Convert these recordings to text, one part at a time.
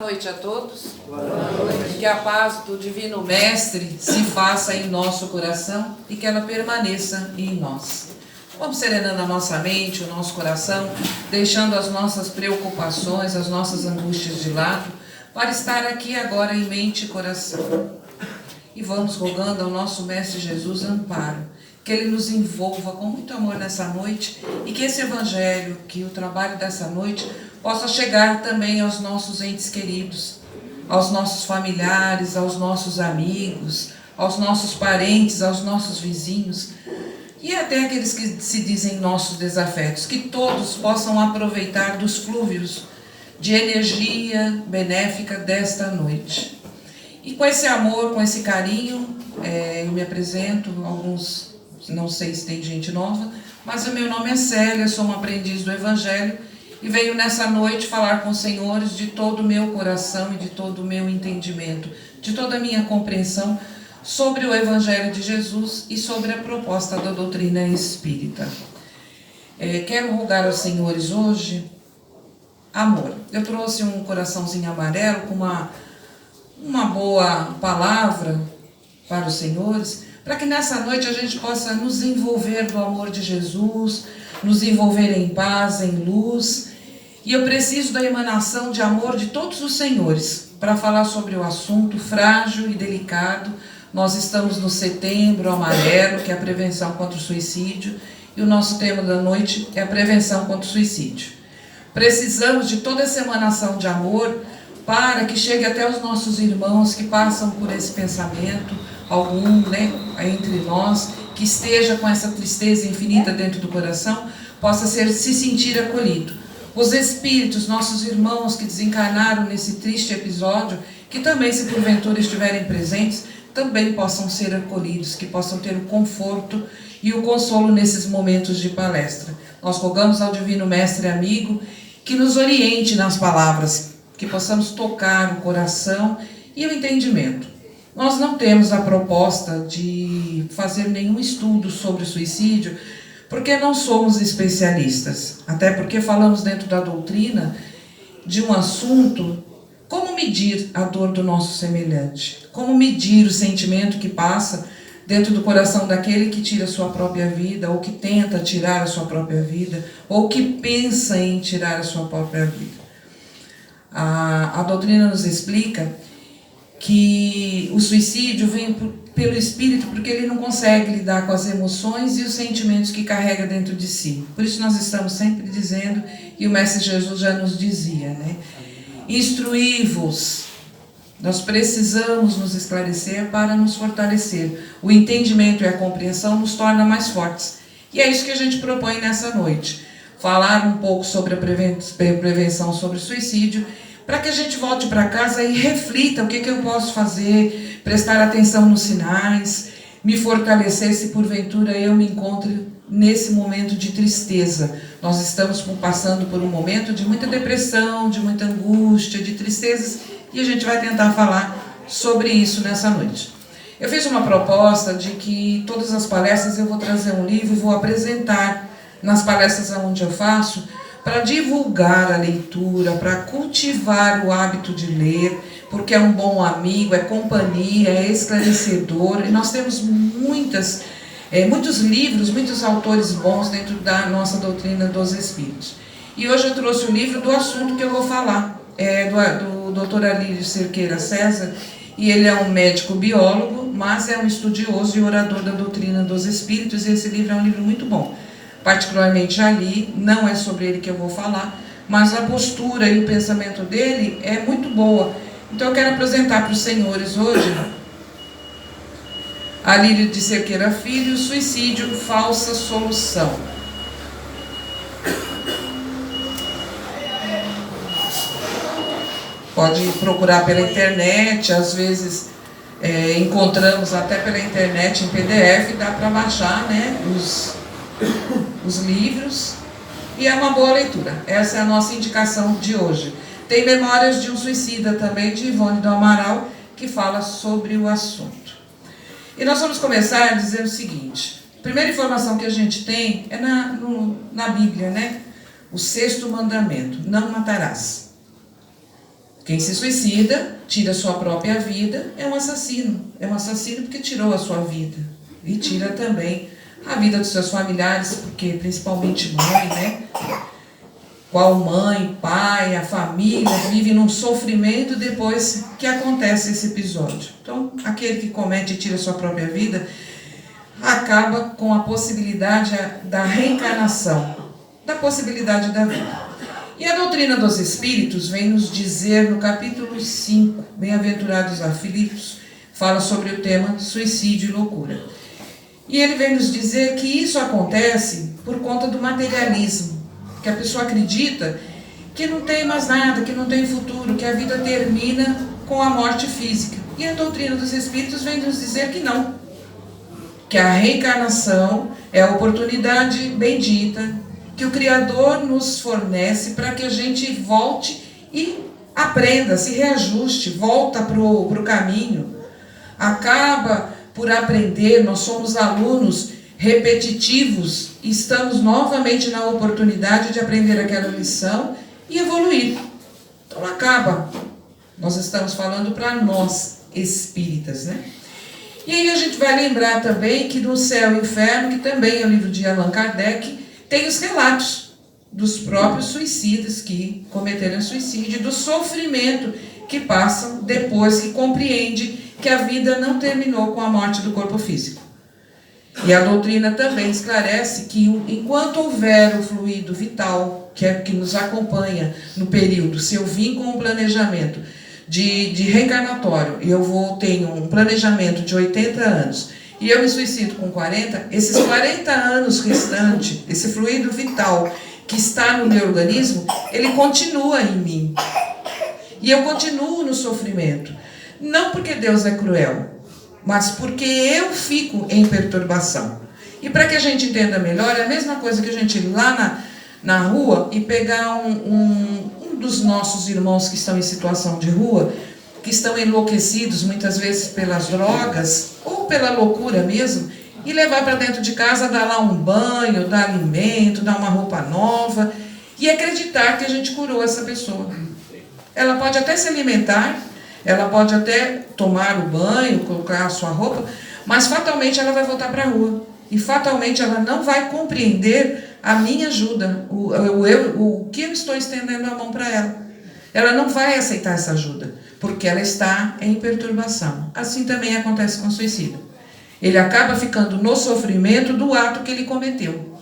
Boa noite a todos. Boa noite. Que a paz do Divino Mestre se faça em nosso coração e que ela permaneça em nós. Vamos serenando a nossa mente, o nosso coração, deixando as nossas preocupações, as nossas angústias de lado, para estar aqui agora em mente e coração. E vamos rogando ao nosso Mestre Jesus amparo, que Ele nos envolva com muito amor nessa noite e que esse Evangelho, que o trabalho dessa noite possa chegar também aos nossos entes queridos, aos nossos familiares, aos nossos amigos, aos nossos parentes, aos nossos vizinhos e até aqueles que se dizem nossos desafetos, que todos possam aproveitar dos flúvios de energia benéfica desta noite. E com esse amor, com esse carinho, eu me apresento, alguns, não sei se tem gente nova, mas o meu nome é Célia, sou uma aprendiz do Evangelho e venho nessa noite falar com os senhores de todo o meu coração e de todo o meu entendimento, de toda a minha compreensão sobre o Evangelho de Jesus e sobre a proposta da doutrina espírita. Quero rogar aos senhores hoje amor. Eu trouxe um coraçãozinho amarelo com uma boa palavra para os senhores, para que nessa noite a gente possa nos envolver do amor de Jesus, nos envolver em paz, em luz. E eu preciso da emanação de amor de todos os senhores para falar sobre o assunto frágil e delicado. Nós estamos no Setembro Amarelo, que é a prevenção contra o suicídio, e o nosso tema da noite é a prevenção contra o suicídio. Precisamos de toda essa emanação de amor para que chegue até os nossos irmãos que passam por esse pensamento, algum, entre nós, que esteja com essa tristeza infinita dentro do coração, possa se sentir acolhido. Os espíritos, nossos irmãos que desencarnaram nesse triste episódio, que também, se porventura estiverem presentes, também possam ser acolhidos, que possam ter o conforto e o consolo nesses momentos de palestra. Nós rogamos ao Divino Mestre amigo que nos oriente nas palavras, que possamos tocar o coração e o entendimento. Nós não temos a proposta de fazer nenhum estudo sobre o suicídio, porque não somos especialistas, até porque falamos dentro da doutrina de um assunto, como medir a dor do nosso semelhante, como medir o sentimento que passa dentro do coração daquele que tira a sua própria vida, ou que tenta tirar a sua própria vida, ou que pensa em tirar a sua própria vida. A doutrina nos explica que o suicídio vem pelo espírito porque ele não consegue lidar com as emoções e os sentimentos que carrega dentro de si. Por isso nós estamos sempre dizendo, e o Mestre Jesus já nos dizia, instruí-vos. Nós precisamos nos esclarecer para nos fortalecer. O entendimento e a compreensão nos tornam mais fortes. E é isso que a gente propõe nessa noite. Falar um pouco sobre a prevenção sobre o suicídio, para que a gente volte para casa e reflita o que eu posso fazer, prestar atenção nos sinais, me fortalecer se porventura eu me encontro nesse momento de tristeza. Nós estamos passando por um momento de muita depressão, de muita angústia, de tristezas, e a gente vai tentar falar sobre isso nessa noite. Eu fiz uma proposta de que todas as palestras eu vou trazer um livro e vou apresentar nas palestras onde eu faço, para divulgar a leitura, para cultivar o hábito de ler, porque é um bom amigo, é companhia, é esclarecedor, e nós temos muitos livros, muitos autores bons dentro da nossa doutrina dos Espíritos. E hoje eu trouxe o livro do assunto que eu vou falar, do Dr. Alírio Cerqueira César, e ele é um médico biólogo, mas é um estudioso e orador da doutrina dos Espíritos, e esse livro é um livro muito bom. Particularmente já li, não é sobre ele que eu vou falar, mas a postura e o pensamento dele é muito boa. Então eu quero apresentar para os senhores hoje Alírio de Cerqueira Filho, Suicídio, Falsa Solução. Pode procurar pela internet, às vezes encontramos até pela internet em PDF, dá para baixar os livros, e é uma boa leitura. Essa é a nossa indicação de hoje. Tem Memórias de um Suicida também, de Ivone do Amaral, que fala sobre o assunto. E nós vamos começar dizendo o seguinte: a primeira informação que a gente tem é na Bíblia, o 6º mandamento, não matarás. Quem se suicida, tira a sua própria vida, é um assassino. É um assassino porque tirou a sua vida. E tira também a vida dos seus familiares, porque principalmente mãe, né? Qual mãe, pai, a família vive num sofrimento depois que acontece esse episódio. Então, aquele que comete e tira a sua própria vida, acaba com a possibilidade da reencarnação, da possibilidade da vida. E a doutrina dos Espíritos vem nos dizer no capítulo 5, Bem-aventurados aflitos, fala sobre o tema suicídio e loucura. E ele vem nos dizer que isso acontece por conta do materialismo, que a pessoa acredita que não tem mais nada, que não tem futuro, que a vida termina com a morte física. E a doutrina dos Espíritos vem nos dizer que não, que a reencarnação é a oportunidade bendita que o Criador nos fornece para que a gente volte e aprenda, se reajuste, volta para o caminho, acaba por aprender. Nós somos alunos repetitivos, estamos novamente na oportunidade de aprender aquela lição e evoluir. Então acaba, nós estamos falando para nós espíritas, né? E aí a gente vai lembrar também que no Céu e Inferno, que também é o livro de Allan Kardec, tem os relatos dos próprios suicidas que cometeram suicídio, do sofrimento que passam depois que compreende que a vida não terminou com a morte do corpo físico. E a doutrina também esclarece que enquanto houver o fluido vital, que é que nos acompanha no período, se eu vim com um planejamento de reencarnatório e tenho um planejamento de 80 anos e eu me suicido com 40, esses 40 anos restantes, esse fluido vital que está no meu organismo, ele continua em mim. E eu continuo no sofrimento. Não porque Deus é cruel, mas porque eu fico em perturbação. E para que a gente entenda melhor, é a mesma coisa que a gente ir lá na rua e pegar um dos nossos irmãos que estão em situação de rua, que estão enlouquecidos muitas vezes pelas drogas ou pela loucura mesmo, e levar para dentro de casa, dar lá um banho, dar alimento, dar uma roupa nova e acreditar que a gente curou essa pessoa. Ela pode até se alimentar, ela pode até tomar o banho, colocar a sua roupa, mas fatalmente ela vai voltar para a rua. E fatalmente ela não vai compreender a minha ajuda, o que eu estou estendendo a mão para ela. Ela não vai aceitar essa ajuda, porque ela está em perturbação. Assim também acontece com o suicida. Ele acaba ficando no sofrimento do ato que ele cometeu.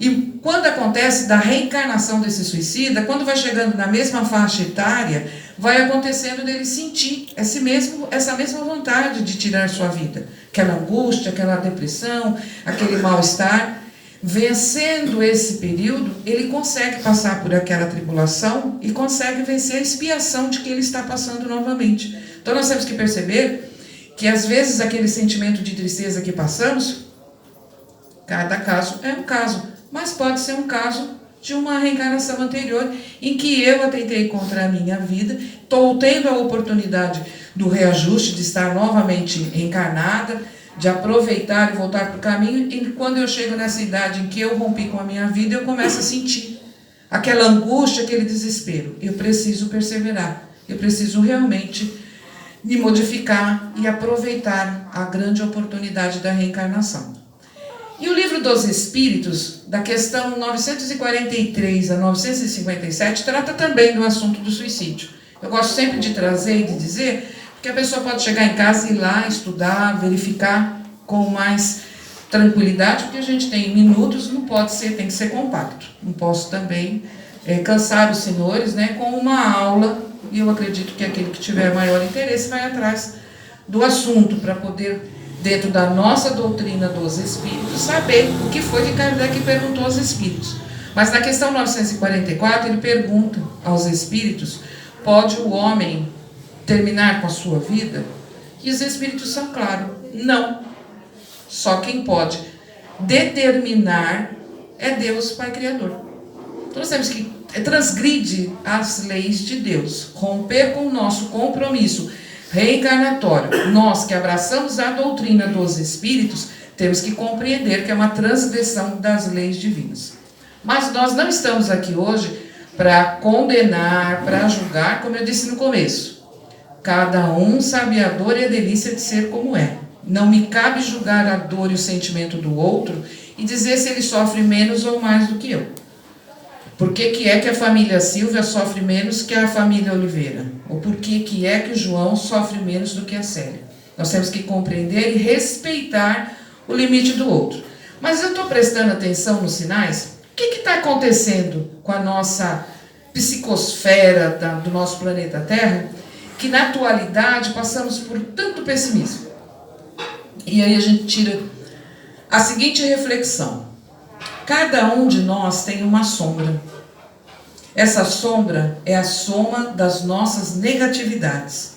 E quando acontece da reencarnação desse suicida, quando vai chegando na mesma faixa etária, vai acontecendo dele sentir essa mesma vontade de tirar sua vida. Aquela angústia, aquela depressão, aquele mal-estar. Vencendo esse período, ele consegue passar por aquela tribulação e consegue vencer a expiação de que ele está passando novamente. Então nós temos que perceber que às vezes aquele sentimento de tristeza que passamos, cada caso é um caso, mas pode ser um caso de uma reencarnação anterior em que eu atentei contra a minha vida, estou tendo a oportunidade do reajuste, de estar novamente encarnada, de aproveitar e voltar para o caminho, e quando eu chego nessa idade em que eu rompi com a minha vida, eu começo a sentir aquela angústia, aquele desespero. Eu preciso perseverar, eu preciso realmente me modificar e aproveitar a grande oportunidade da reencarnação. E o livro dos Espíritos, da questão 943 a 957, trata também do assunto do suicídio. Eu gosto sempre de trazer e de dizer, porque a pessoa pode chegar em casa e ir lá estudar, verificar com mais tranquilidade, porque a gente tem minutos, não pode ser, tem que ser compacto. Não posso também cansar os senhores, né, com uma aula, e eu acredito que aquele que tiver maior interesse vai atrás do assunto, para poder, dentro da nossa doutrina dos Espíritos, saber o que foi que Kardec perguntou aos Espíritos. Mas na questão 944, ele pergunta aos Espíritos, pode o homem terminar com a sua vida? E os Espíritos são claros, não. Só quem pode determinar é Deus, Pai Criador. Então nós temos que transgredir as leis de Deus, romper com o nosso compromisso reencarnatório. Nós que abraçamos a doutrina dos Espíritos, temos que compreender que é uma transgressão das leis divinas. Mas nós não estamos aqui hoje para condenar, para julgar, como eu disse no começo. Cada um sabe a dor e a delícia de ser como é. Não me cabe julgar a dor e o sentimento do outro e dizer se ele sofre menos ou mais do que eu. Por que é que a família Silvia sofre menos que a família Oliveira? Ou por que é que o João sofre menos do que a Célia? Nós temos que compreender e respeitar o limite do outro. Mas eu estou prestando atenção nos sinais? O que está acontecendo com a nossa psicosfera do nosso planeta Terra, que na atualidade passamos por tanto pessimismo? E aí a gente tira a seguinte reflexão. Cada um de nós tem uma sombra. Essa sombra é a soma das nossas negatividades.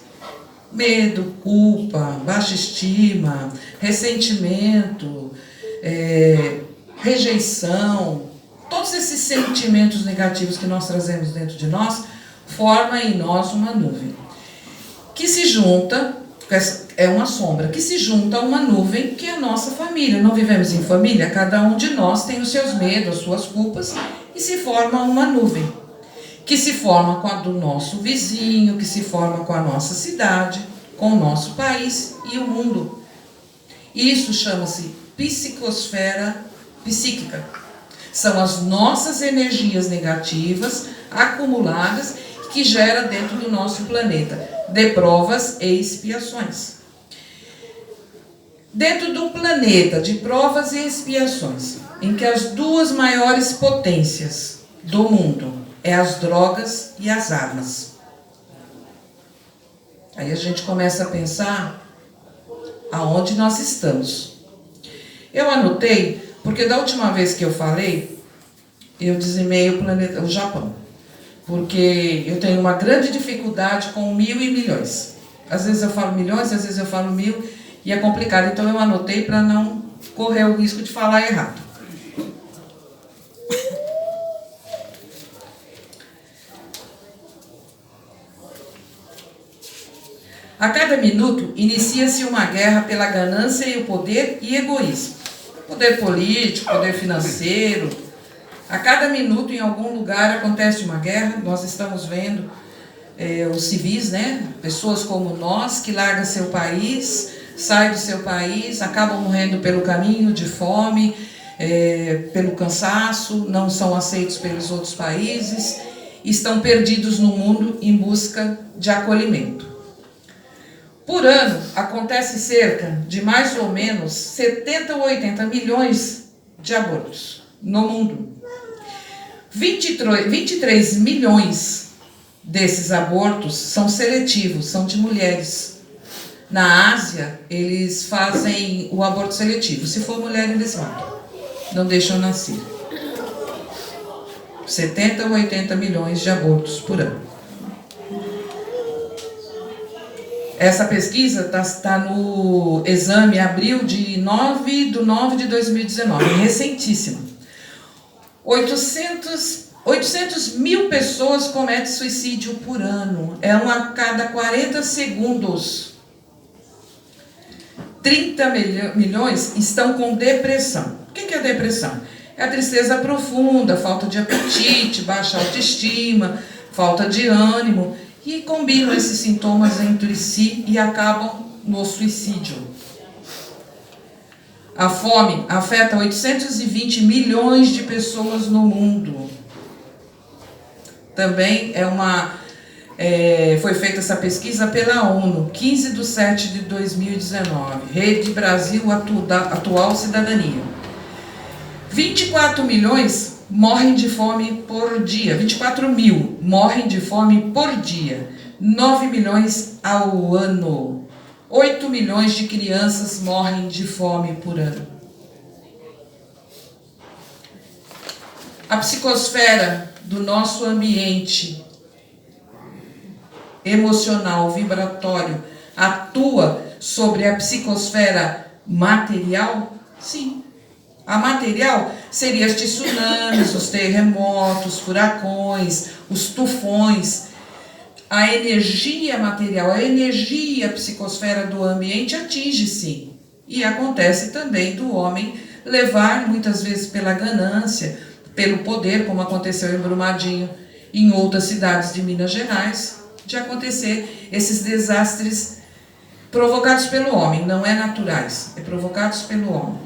Medo, culpa, baixa estima, ressentimento, rejeição, todos esses sentimentos negativos que nós trazemos dentro de nós, formam em nós uma nuvem, que se junta, é uma sombra, que se junta a uma nuvem que é a nossa família. Não vivemos em família? Cada um de nós tem os seus medos, as suas culpas, e se forma uma nuvem, que se forma com a do nosso vizinho, que se forma com a nossa cidade, com o nosso país e o mundo. Isso chama-se psicosfera psíquica. São as nossas energias negativas acumuladas que gera dentro do nosso planeta, de provas e expiações. Dentro de um planeta de provas e expiações, em que as duas maiores potências do mundo é as drogas e as armas. Aí a gente começa a pensar aonde nós estamos. Eu anotei, porque da última vez que eu falei, eu dizimei o Japão. Porque eu tenho uma grande dificuldade com 1000 e milhões. Às vezes eu falo milhões, às vezes eu falo 1000 e é complicado. Então eu anotei para não correr o risco de falar errado. A cada minuto inicia-se uma guerra pela ganância e o poder e egoísmo. Poder político, poder financeiro. A cada minuto, em algum lugar, acontece uma guerra. Nós estamos vendo os civis, né? Pessoas como nós, que largam seu país, saem do seu país, acabam morrendo pelo caminho, de fome, pelo cansaço, não são aceitos pelos outros países, estão perdidos no mundo em busca de acolhimento. Por ano, acontece cerca de mais ou menos 70 ou 80 milhões de abortos no mundo. 23 milhões desses abortos são seletivos, são de mulheres. Na Ásia, eles fazem o aborto seletivo. Se for mulher, eles matam. Não deixam nascer. 70 ou 80 milhões de abortos por ano. Essa pesquisa está no Exame, abril de 9 de 2019, recentíssima. 800 mil pessoas cometem suicídio por ano. É um a cada 40 segundos. 30 milhões estão com depressão. O que é depressão? É a tristeza profunda, falta de apetite, baixa autoestima, falta de ânimo. E combinam esses sintomas entre si e acabam no suicídio. A fome afeta 820 milhões de pessoas no mundo. Também foi feita essa pesquisa pela ONU, 15/7/2019, Rede Brasil Atual Cidadania. 24 milhões morrem de fome por dia, 24 mil morrem de fome por dia, 9 milhões ao ano, 8 milhões de crianças morrem de fome por ano. A psicosfera do nosso ambiente emocional, vibratório, atua sobre a psicosfera material? Sim. A material seria os tsunamis, os terremotos, furacões, os tufões. A energia material, a energia psicosfera do ambiente atinge sim. E acontece também do homem levar, muitas vezes pela ganância, pelo poder, como aconteceu em Brumadinho, em outras cidades de Minas Gerais, de acontecer esses desastres provocados pelo homem, não é naturais, é provocados pelo homem.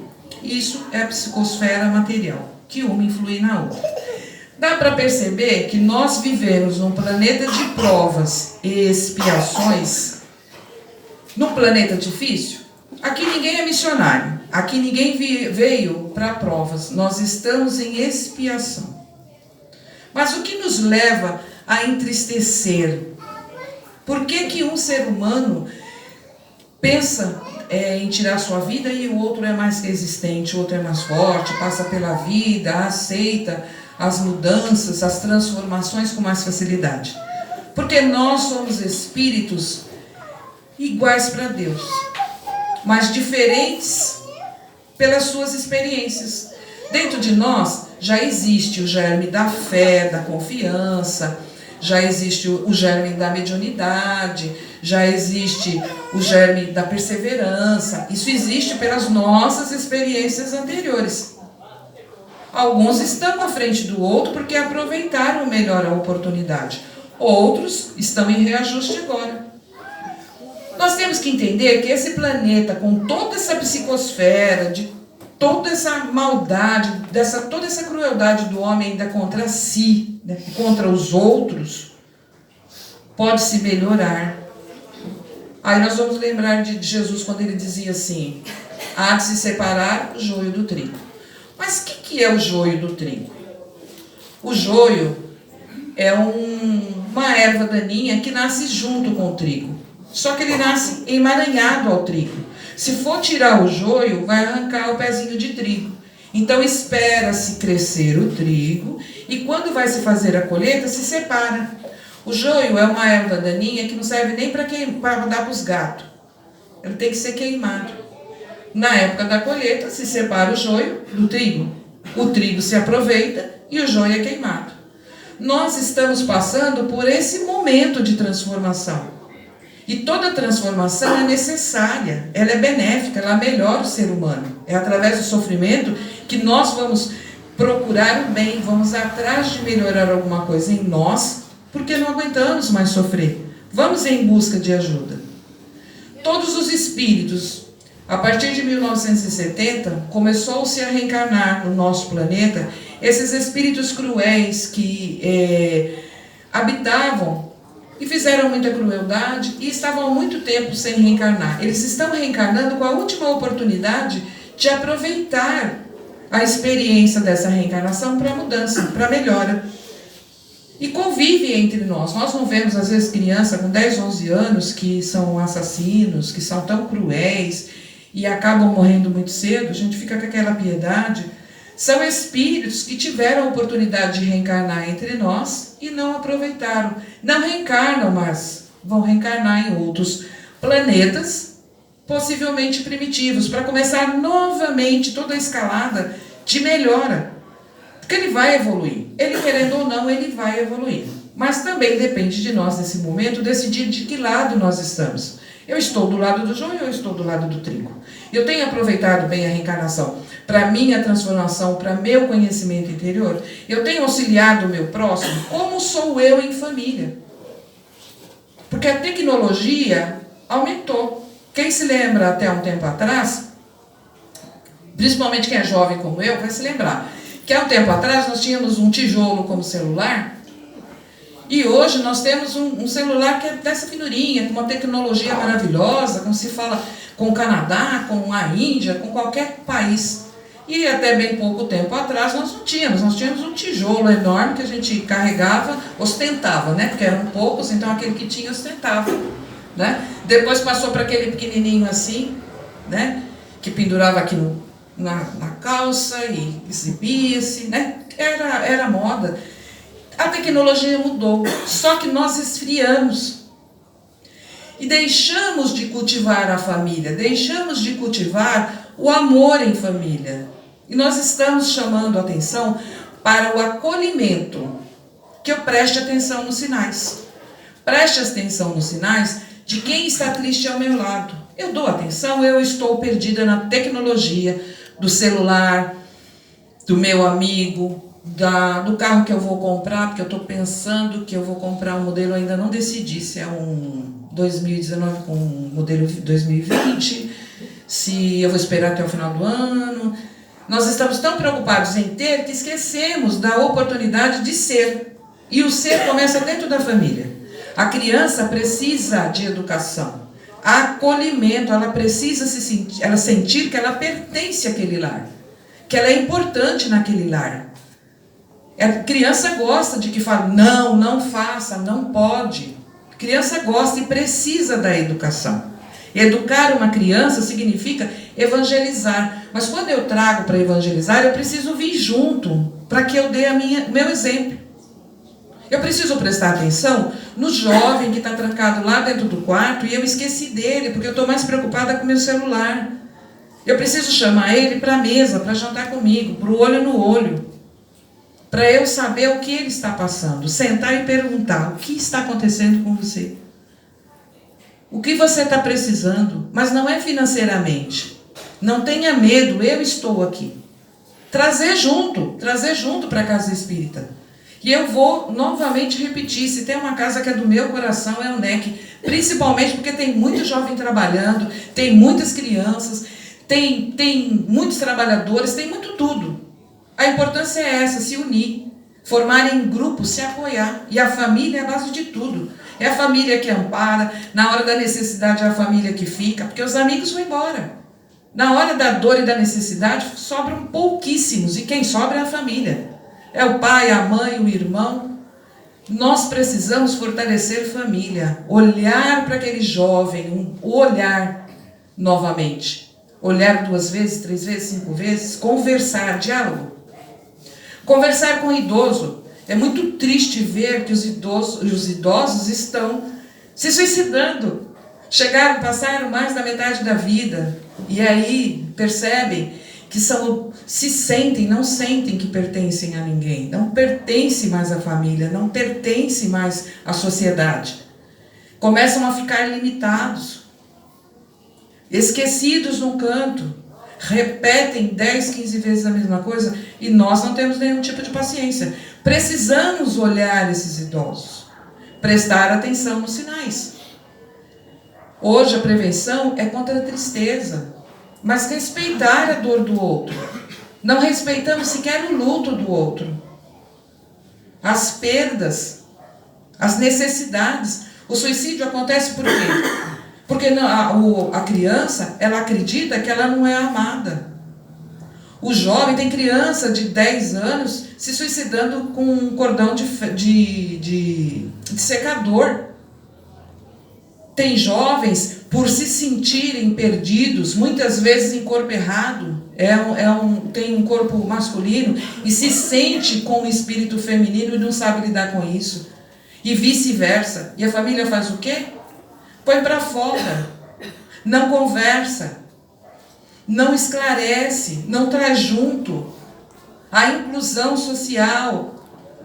Isso é a psicosfera material, que uma influi na outra. Dá para perceber que nós vivemos num planeta de provas e expiações, num planeta difícil. Aqui ninguém é missionário, aqui ninguém veio para provas, nós estamos em expiação. Mas o que nos leva a entristecer? Por que um ser humano pensa em tirar sua vida e o outro é mais resistente, o outro é mais forte, passa pela vida, aceita as mudanças, as transformações com mais facilidade? Porque nós somos espíritos iguais para Deus, mas diferentes pelas suas experiências. Dentro de nós já existe o germe da fé, da confiança, já existe o germe da mediunidade, já existe o germe da perseverança. Isso existe pelas nossas experiências anteriores. Alguns estão à frente do outro porque aproveitaram melhor a oportunidade. Outros estão em reajuste agora. Nós temos que entender que esse planeta, com toda essa psicosfera, de toda essa maldade, toda essa crueldade do homem ainda contra si, né, contra os outros, pode se melhorar. Aí nós vamos lembrar de Jesus quando ele dizia assim: há de se separar o joio do trigo. Mas o que é o joio do trigo? O joio é uma erva daninha que nasce junto com o trigo. Só que ele nasce emaranhado ao trigo. Se for tirar o joio, vai arrancar o pezinho de trigo. Então espera-se crescer o trigo e quando vai se fazer a colheita, se separa. O joio é uma erva daninha que não serve nem para dar para os gatos. Ele tem que ser queimado. Na época da colheita, se separa o joio do trigo. O trigo se aproveita e o joio é queimado. Nós estamos passando por esse momento de transformação. E toda transformação é necessária, ela é benéfica, ela melhora o ser humano. É através do sofrimento que nós vamos procurar o bem, vamos atrás de melhorar alguma coisa em nós, porque não aguentamos mais sofrer. Vamos em busca de ajuda. Todos os espíritos, a partir de 1970, começou-se a reencarnar no nosso planeta esses espíritos cruéis que habitavam e fizeram muita crueldade e estavam há muito tempo sem reencarnar. Eles estão reencarnando com a última oportunidade de aproveitar a experiência dessa reencarnação para mudança, para melhora. E convive entre nós. Nós não vemos, às vezes, crianças com 10, 11 anos que são assassinos, que são tão cruéis e acabam morrendo muito cedo. A gente fica com aquela piedade. São espíritos que tiveram a oportunidade de reencarnar entre nós e não aproveitaram. Não reencarnam, mas vão reencarnar em outros planetas, possivelmente primitivos, para começar novamente toda a escalada de melhora. Porque ele vai evoluir. Ele querendo ou não, ele vai evoluir. Mas também depende de nós, nesse momento, decidir de que lado nós estamos. Eu estou do lado do joio ou eu estou do lado do trigo? Eu tenho aproveitado bem a reencarnação para minha transformação, para meu conhecimento interior? Eu tenho auxiliado o meu próximo? Como sou eu em família? Porque a tecnologia aumentou. Quem se lembra até um tempo atrás, principalmente quem é jovem como eu, vai se lembrar que há um tempo atrás nós tínhamos um tijolo como celular e hoje nós temos um celular que é dessa finurinha, com uma tecnologia maravilhosa, como se fala com o Canadá, com a Índia, com qualquer país. E até bem pouco tempo atrás nós tínhamos um tijolo enorme que a gente carregava, ostentava, né? Porque eram poucos, então aquele que tinha ostentava, né? Depois passou para aquele pequenininho assim, né? Que pendurava aqui na calça e exibia-se, né? Era moda. A tecnologia mudou, só que nós esfriamos. E deixamos de cultivar a família, deixamos de cultivar o amor em família. E nós estamos chamando a atenção para o acolhimento, que eu preste atenção nos sinais. Preste atenção nos sinais de quem está triste ao meu lado. Eu dou atenção, eu estou perdida na tecnologia do celular, do meu amigo, do carro que eu vou comprar, porque eu estou pensando que eu vou comprar um modelo, ainda não decidi se é um 2019 com um modelo 2020, se eu vou esperar até o final do ano. Nós estamos tão preocupados em ter que esquecemos da oportunidade de ser. E o ser começa dentro da família. A criança precisa de educação, acolhimento, ela precisa ela sentir que ela pertence àquele lar, que ela é importante naquele lar. A criança gosta de que fale, não, não faça, não pode. A criança gosta e precisa da educação. Educar uma criança significa evangelizar. Mas quando eu trago para evangelizar, eu preciso vir junto, para que eu dê meu exemplo. Eu preciso prestar atenção no jovem que está trancado lá dentro do quarto e eu esqueci dele, porque eu estou mais preocupada com o meu celular. Eu preciso chamar ele para a mesa, para jantar comigo, para o olho no olho, para eu saber o que ele está passando, sentar e perguntar, o que está acontecendo com você? O que você está precisando? Mas não é financeiramente. Não tenha medo, eu estou aqui. Trazer junto para a casa espírita. E eu vou novamente repetir, se tem uma casa que é do meu coração, é o NEC. Principalmente porque tem muito jovem trabalhando, tem muitas crianças, tem muitos trabalhadores, tem muito tudo. A importância é essa, se unir, formar em grupo, se apoiar. E a família é a base de tudo. É a família que ampara, na hora da necessidade é a família que fica, porque os amigos vão embora. Na hora da dor e da necessidade sobram pouquíssimos, e quem sobra é a família. É o pai, a mãe, o irmão. Nós precisamos fortalecer família, olhar para aquele jovem, olhar novamente. Olhar 2 vezes, 3 vezes, 5 vezes, conversar, diálogo. Conversar com o idoso. É muito triste ver que os idosos estão se suicidando. Passaram mais da metade da vida. E aí percebem que não sentem que pertencem a ninguém. Não pertencem mais à família, não pertencem mais à sociedade. Começam a ficar limitados. Esquecidos num canto. Repetem 10, 15 vezes a mesma coisa e nós não temos nenhum tipo de paciência. Precisamos olhar esses idosos, prestar atenção nos sinais. Hoje a prevenção é contra a tristeza, mas respeitar a dor do outro. Não respeitamos sequer o luto do outro. As perdas, as necessidades. O suicídio acontece por quê? Porque a criança, ela acredita que ela não é amada. O jovem, tem criança de 10 anos se suicidando com um cordão de secador. Tem jovens, por se sentirem perdidos, muitas vezes em corpo errado, tem um corpo masculino e se sente com o espírito feminino e não sabe lidar com isso. E vice-versa. E a família faz o quê? Põe para fora, não conversa, não esclarece, não traz junto. A inclusão social,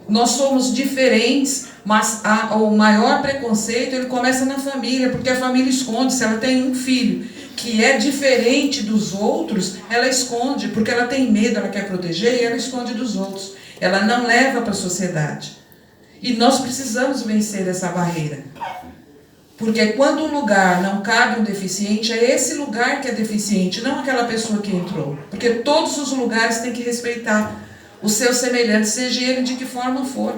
nós somos diferentes, mas o maior preconceito ele começa na família, porque a família esconde. Se ela tem um filho que é diferente dos outros, ela esconde, porque ela tem medo, ela quer proteger e ela esconde dos outros. Ela não leva para a sociedade. E nós precisamos vencer essa barreira. Porque quando um lugar não cabe um deficiente, é esse lugar que é deficiente, não aquela pessoa que entrou. Porque todos os lugares têm que respeitar o seu semelhante, seja ele de que forma for,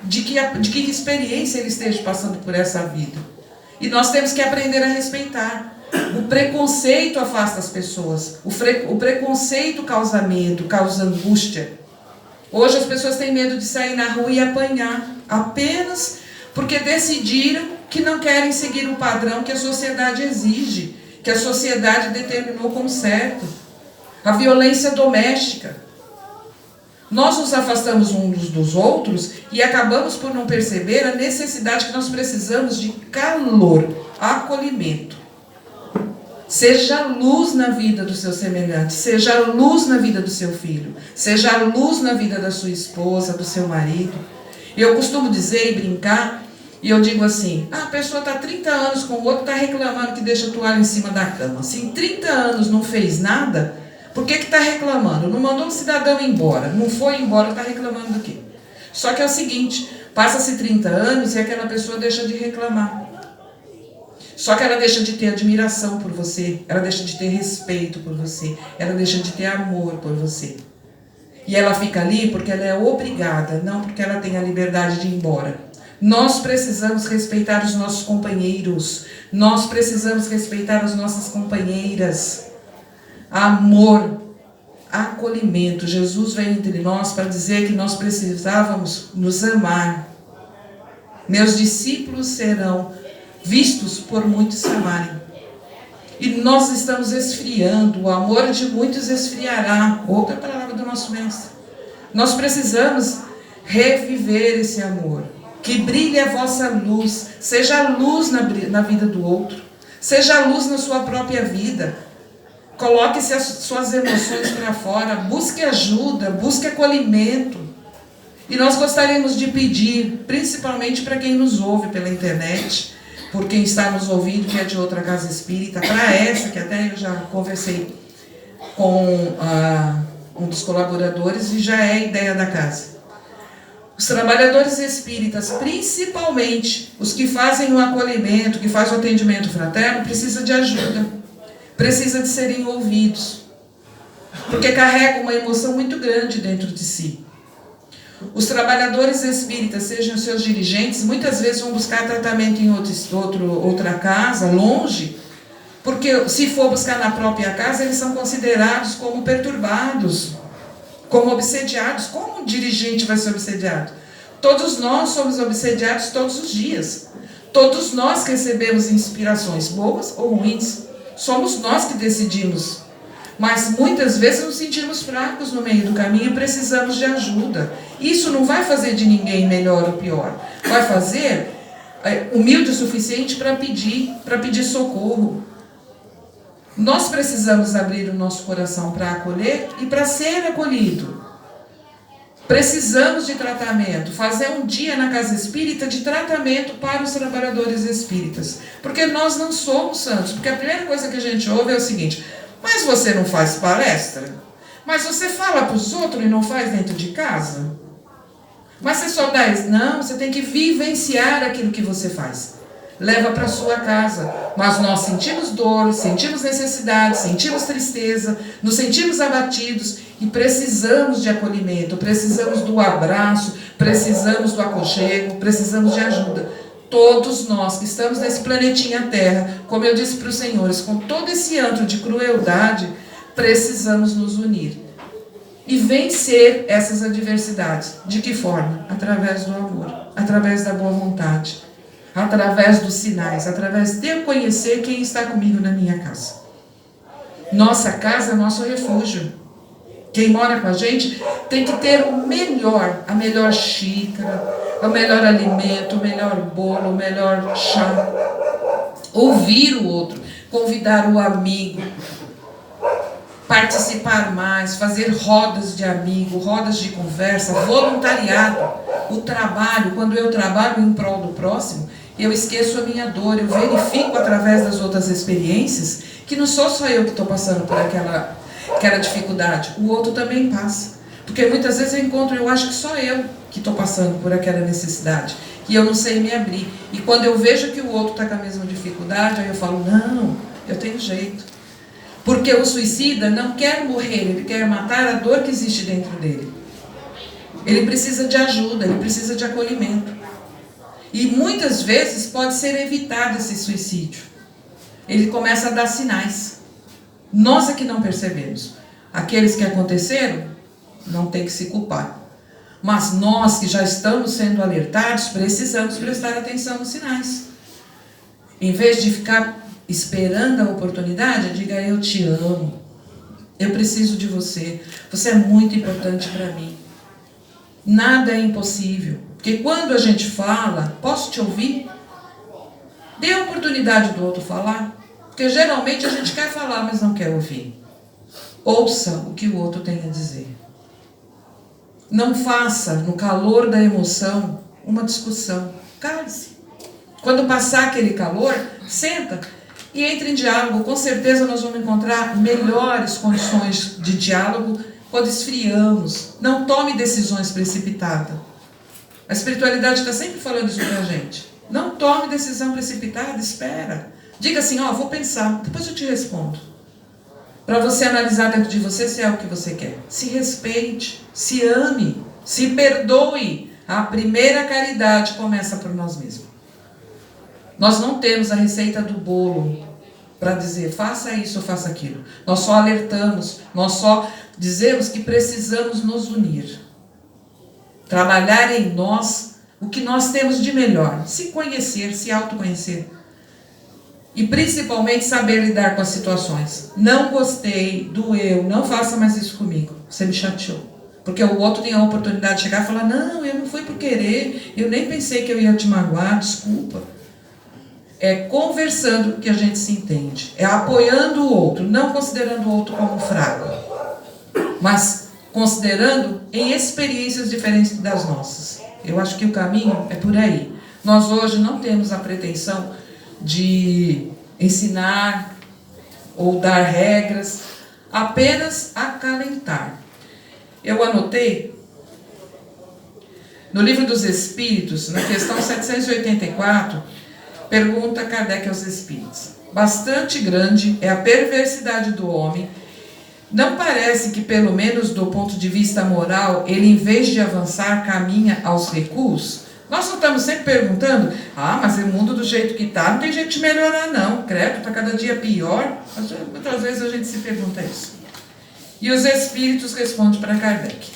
de que experiência ele esteja passando por essa vida. E nós temos que aprender a respeitar. O preconceito afasta as pessoas. O preconceito causa medo, causa angústia. Hoje as pessoas têm medo de sair na rua e apanhar, apenas porque decidiram que não querem seguir o padrão que a sociedade exige, que a sociedade determinou como certo. A violência doméstica. Nós nos afastamos uns dos outros e acabamos por não perceber a necessidade que nós precisamos de calor, acolhimento. Seja luz na vida do seu semelhante, seja luz na vida do seu filho, seja luz na vida da sua esposa, do seu marido. Eu costumo dizer e brincar, e eu digo assim, a pessoa está 30 anos com o outro, está reclamando que deixa a toalha em cima da cama. Se em 30 anos não fez nada, Por que está reclamando? Não mandou um cidadão embora, não foi embora, está reclamando do quê? Só que é o seguinte, passa-se 30 anos e aquela pessoa deixa de reclamar. Só que ela deixa de ter admiração por você, ela deixa de ter respeito por você, ela deixa de ter amor por você. E ela fica ali porque ela é obrigada, não porque ela tem a liberdade de ir embora. Nós precisamos respeitar os nossos companheiros, nós precisamos respeitar as nossas companheiras. Amor, acolhimento. Jesus veio entre nós para dizer que nós precisávamos nos amar. Meus discípulos serão vistos por muitos se amarem. E nós estamos esfriando, o amor de muitos esfriará. Outra palavra do nosso mestre. Nós precisamos reviver esse amor. Que brilhe a vossa luz, seja a luz na vida do outro, seja a luz na sua própria vida. Coloque-se as suas emoções para fora, busque ajuda, busque acolhimento. E nós gostaríamos de pedir, principalmente para quem nos ouve pela internet, por quem está nos ouvindo, que é de outra casa espírita, para essa, que até eu já conversei com um dos colaboradores e já é ideia da casa. Os trabalhadores espíritas, principalmente os que fazem o acolhimento, que fazem o atendimento fraterno, precisam de ajuda, precisam de serem ouvidos, porque carregam uma emoção muito grande dentro de si. Os trabalhadores espíritas, sejam seus dirigentes, muitas vezes vão buscar tratamento em outra casa, longe, porque se for buscar na própria casa, eles são considerados como perturbados, como obsediados. Como um dirigente vai ser obsediado? Todos nós somos obsediados todos os dias. Todos nós recebemos inspirações, boas ou ruins. Somos nós que decidimos. Mas muitas vezes nos sentimos fracos no meio do caminho e precisamos de ajuda. Isso não vai fazer de ninguém melhor ou pior. Vai fazer humilde o suficiente para pedir socorro. Nós precisamos abrir o nosso coração para acolher e para ser acolhido. Precisamos de tratamento, fazer um dia na casa espírita de tratamento para os trabalhadores espíritas. Porque nós não somos santos. Porque a primeira coisa que a gente ouve é o seguinte: mas você não faz palestra? Mas você fala para os outros e não faz dentro de casa? Mas você só dá isso? Não, você tem que vivenciar aquilo que você faz. Leva para a sua casa. Mas nós sentimos dor, sentimos necessidade, sentimos tristeza, nos sentimos abatidos e precisamos de acolhimento, precisamos do abraço, precisamos do aconchego, precisamos de ajuda. Todos nós que estamos nesse planetinha Terra, como eu disse para os senhores, com todo esse antro de crueldade, precisamos nos unir e vencer essas adversidades. De que forma? Através do amor, através da boa vontade, através dos sinais, através de eu conhecer quem está comigo na minha casa. Nossa casa é nosso refúgio. Quem mora com a gente tem que ter o melhor, a melhor xícara, o melhor alimento, o melhor bolo, o melhor chá. Ouvir o outro, convidar o amigo, participar mais, fazer rodas de amigo, rodas de conversa, voluntariado. O trabalho, quando eu trabalho em prol do próximo, eu esqueço a minha dor, eu verifico através das outras experiências que não sou só eu que estou passando por aquela dificuldade, o outro também passa. Porque muitas vezes eu acho que só eu que estou passando por aquela necessidade, e eu não sei me abrir. E quando eu vejo que o outro está com a mesma dificuldade, aí eu falo, não, eu tenho jeito. Porque o suicida não quer morrer, ele quer matar a dor que existe dentro dele. Ele precisa de ajuda, ele precisa de acolhimento. E muitas vezes pode ser evitado esse suicídio. Ele começa a dar sinais. Nós é que não percebemos. Aqueles que aconteceram, não tem que se culpar. Mas nós que já estamos sendo alertados, precisamos prestar atenção nos sinais. Em vez de ficar esperando a oportunidade, diga: eu te amo. Eu preciso de você. Você é muito importante para mim. Nada é impossível. Porque quando a gente fala, posso te ouvir? Dê a oportunidade do outro falar. Porque geralmente a gente quer falar, mas não quer ouvir. Ouça o que o outro tem a dizer. Não faça, no calor da emoção, uma discussão. Cale-se. Quando passar aquele calor, senta e entre em diálogo. Com certeza nós vamos encontrar melhores condições de diálogo quando esfriamos. Não tome decisões precipitadas. A espiritualidade está sempre falando isso para a gente. Não tome decisão precipitada, espera. Diga assim, vou pensar, depois eu te respondo. Para você analisar dentro de você se é o que você quer. Se respeite, se ame, se perdoe. A primeira caridade começa por nós mesmos. Nós não temos a receita do bolo para dizer, faça isso ou faça aquilo. Nós só alertamos, nós só dizemos que precisamos nos unir. Trabalhar em nós o que nós temos de melhor. Se conhecer, se autoconhecer. E principalmente saber lidar com as situações. Não gostei, doeu, não faça mais isso comigo. Você me chateou. Porque o outro tem a oportunidade de chegar e falar, não, eu não fui por querer, eu nem pensei que eu ia te magoar, desculpa. É conversando que a gente se entende. É apoiando o outro, não considerando o outro como fraco. Mas considerando em experiências diferentes das nossas. Eu acho que o caminho é por aí. Nós hoje não temos a pretensão de ensinar ou dar regras, apenas acalentar. Eu anotei no Livro dos Espíritos, na questão 784, pergunta Kardec aos Espíritos: bastante grande é a perversidade do homem. Não parece que, pelo menos do ponto de vista moral, ele, em vez de avançar, caminha aos recuos? Nós não estamos sempre perguntando, mas o mundo do jeito que está, não tem jeito de melhorar não, credo, está cada dia pior. Muitas vezes a gente se pergunta isso. E os Espíritos respondem para Kardec: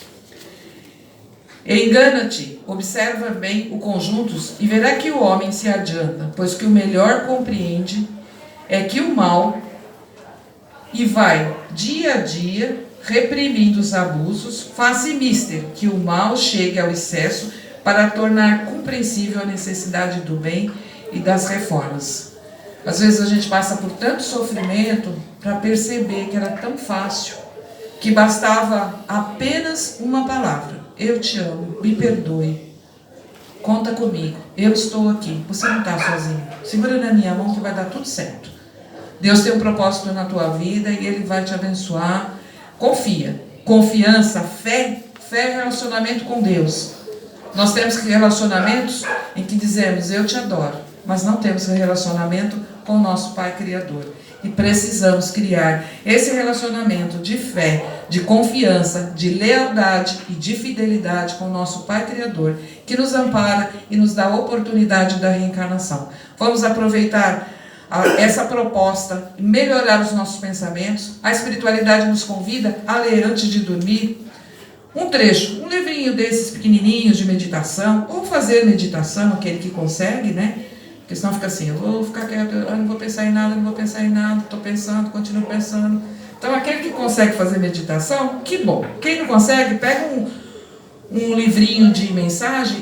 engana-te, observa bem o conjuntos e verá que o homem se adianta, pois que o melhor compreende é que o mal, e vai, dia a dia, reprimindo os abusos, faz-se mister que o mal chegue ao excesso para tornar compreensível a necessidade do bem e das reformas. Às vezes a gente passa por tanto sofrimento para perceber que era tão fácil, que bastava apenas uma palavra: eu te amo, me perdoe, conta comigo, eu estou aqui, você não está sozinho, segura na minha mão que vai dar tudo certo. Deus tem um propósito na tua vida e Ele vai te abençoar. Confia. Confiança, fé é relacionamento com Deus. Nós temos relacionamentos em que dizemos, eu te adoro, mas não temos relacionamento com o nosso Pai Criador. E precisamos criar esse relacionamento de fé, de confiança, de lealdade e de fidelidade com o nosso Pai Criador, que nos ampara e nos dá a oportunidade da reencarnação. Vamos aproveitar essa proposta, melhorar os nossos pensamentos. A espiritualidade nos convida a ler antes de dormir um trecho, um livrinho desses pequenininhos de meditação, ou fazer meditação, aquele que consegue, né? Porque senão fica assim, eu vou ficar quieto, eu não vou pensar em nada, estou pensando, continuo pensando. Então aquele que consegue fazer meditação, que bom. Quem não consegue, pega um livrinho de mensagem